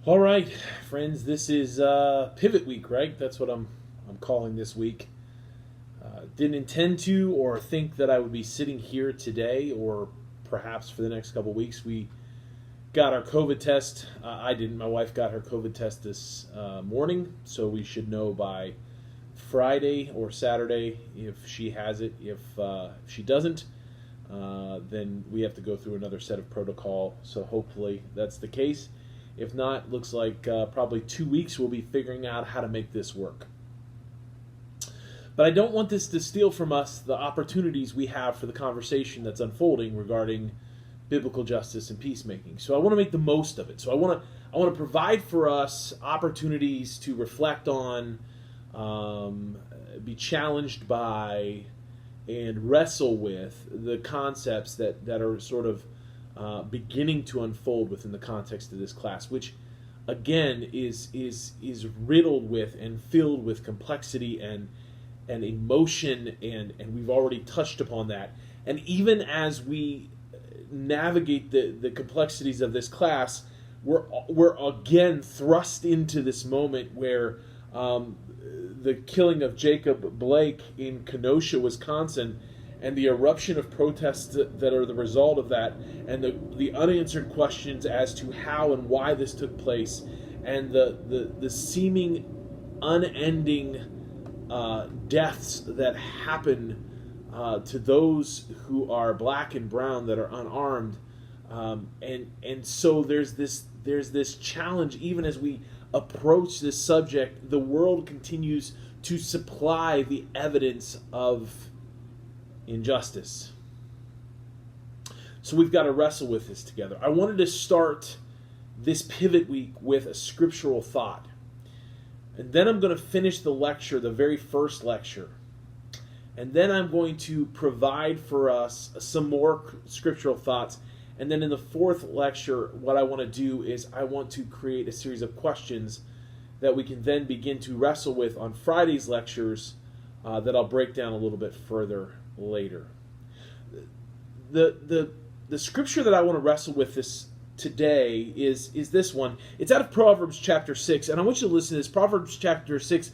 All right, friends, this is Pivot Week, right? That's what I'm calling this week. Didn't intend to or think that I would be sitting here today or perhaps for the next couple weeks. We got our COVID test. I didn't. My wife got her COVID test this morning, so we should know by Friday or Saturday if she has it. If she doesn't, then we have to go through another set of protocol. So hopefully that's the case. If not, looks like probably 2 weeks we'll be figuring out how to make this work. But I don't want this to steal from us the opportunities we have for the conversation that's unfolding regarding biblical justice and peacemaking. So I want to make the most of it. So I want to provide for us opportunities to reflect on, be challenged by, and wrestle with the concepts that are sort of beginning to unfold within the context of this class, which again is riddled with and filled with complexity and emotion, and we've already touched upon that. And even as we navigate the complexities of this class, we're again thrust into this moment where the killing of Jacob Blake in Kenosha, Wisconsin, and the eruption of protests that are the result of that, and the unanswered questions as to how and why this took place, and the seeming unending deaths that happen to those who are black and brown that are unarmed, and so there's this challenge. Even as we approach this subject, the world continues to supply the evidence of injustice. So we've got to wrestle with this together. I wanted to start this pivot week with a scriptural thought. And then I'm going to finish the lecture, the very first lecture. And then I'm going to provide for us some more scriptural thoughts. And then in the fourth lecture, what I want to do is I want to create a series of questions that we can then begin to wrestle with on Friday's lectures that I'll break down a little bit further later. The scripture that I want to wrestle with this today is this one. It's out of Proverbs chapter 6, and I want you to listen to this. Proverbs chapter 6,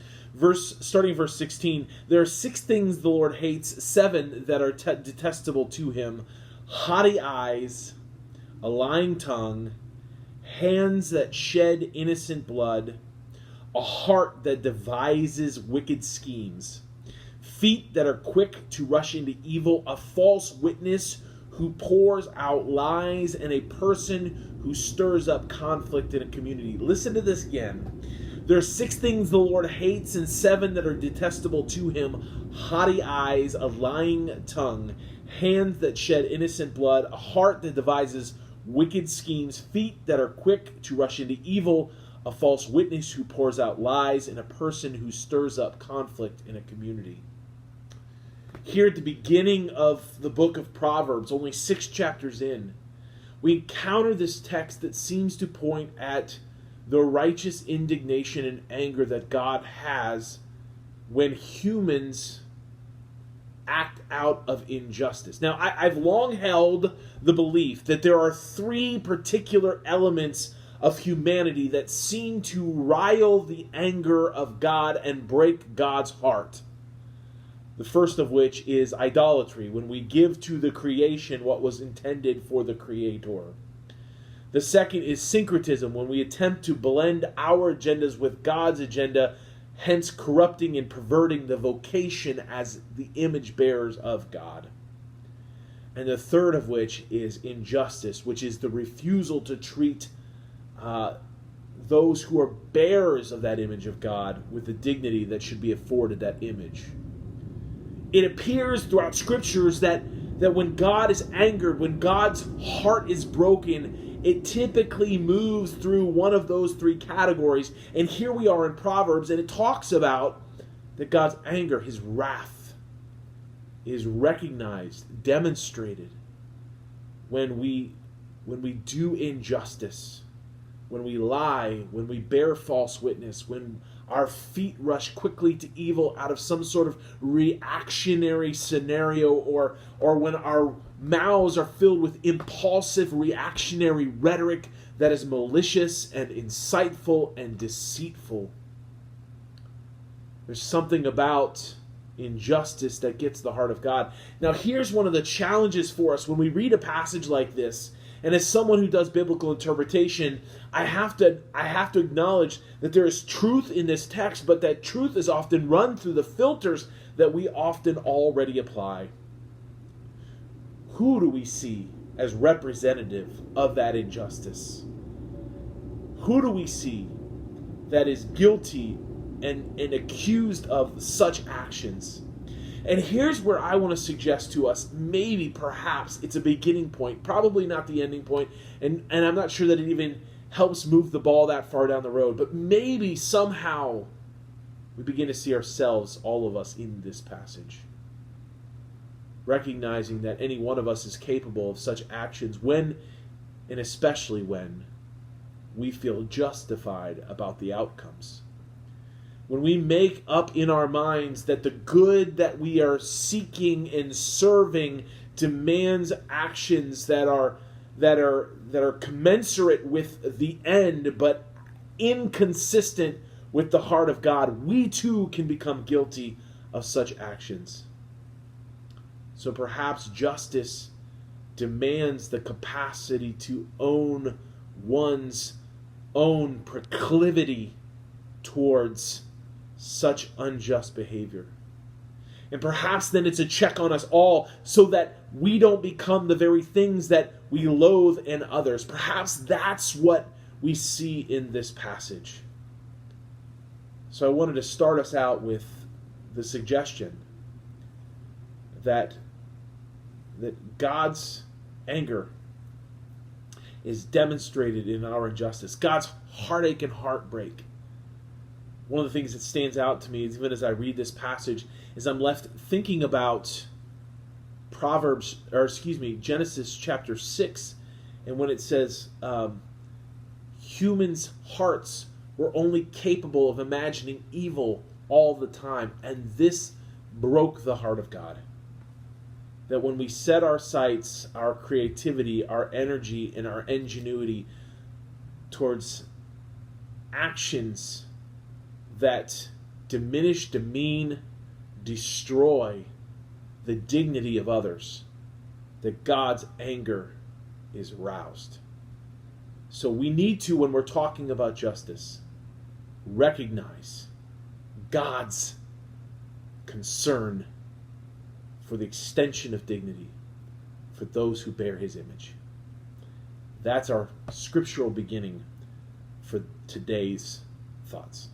starting verse 16. There are 6 things the Lord hates, 7 that are detestable to him: haughty eyes, a lying tongue, hands that shed innocent blood, a heart that devises wicked schemes, feet that are quick to rush into evil, a false witness who pours out lies, and a person who stirs up conflict in a community. Listen to this again. There are 6 things the Lord hates, and 7 that are detestable to him: haughty eyes, a lying tongue, hands that shed innocent blood, a heart that devises wicked schemes, feet that are quick to rush into evil, a false witness who pours out lies, and a person who stirs up conflict in a community. Here at the beginning of the book of Proverbs, only 6 chapters in, we encounter this text that seems to point at the righteous indignation and anger that God has when humans act out of injustice. Now, I've long held the belief that there are 3 particular elements of humanity that seem to rile the anger of God and break God's heart. The first of which is idolatry, when we give to the creation what was intended for the Creator. The second is syncretism, when we attempt to blend our agendas with God's agenda, hence corrupting and perverting the vocation as the image bearers of God. And the third of which is injustice, which is the refusal to treat those who are bearers of that image of God with the dignity that should be afforded that image. It appears throughout scriptures that when God is angered, when God's heart is broken, it typically moves through one of those 3 categories. And here we are in Proverbs, and it talks about that God's anger, his wrath, is recognized, demonstrated when we do injustice, when we lie, when we bear false witness, when our feet rush quickly to evil out of some sort of reactionary scenario, or when our mouths are filled with impulsive reactionary rhetoric that is malicious and insightful and deceitful. There's something about injustice that gets the heart of God. Now, here's one of the challenges for us when we read a passage like this. And as someone who does biblical interpretation, I have to acknowledge that there is truth in this text, but that truth is often run through the filters that we often already apply. Who do we see as representative of that injustice? Who do we see that is guilty and accused of such actions? And here's where I want to suggest to us, maybe, perhaps, it's a beginning point, probably not the ending point, and I'm not sure that it even helps move the ball that far down the road, but maybe somehow we begin to see ourselves, all of us, in this passage. Recognizing that any one of us is capable of such actions when, and especially when, we feel justified about the outcomes. When we make up in our minds that the good that we are seeking and serving demands actions that are commensurate with the end, but inconsistent with the heart of God, we too can become guilty of such actions. So perhaps justice demands the capacity to own one's own proclivity towards such unjust behavior. And perhaps then it's a check on us all so that we don't become the very things that we loathe in others. Perhaps that's what we see in this passage. So I wanted to start us out with the suggestion that God's anger is demonstrated in our injustice. God's heartache and heartbreak. One of the things that stands out to me, even as I read this passage, is I'm left thinking about Genesis chapter 6, and when it says humans' hearts were only capable of imagining evil all the time, and this broke the heart of God. That when we set our sights, our creativity, our energy, and our ingenuity towards actions that diminish, demean, destroy the dignity of others, that God's anger is roused. So we need to, when we're talking about justice, recognize God's concern for the extension of dignity for those who bear His image. That's our scriptural beginning for today's thoughts.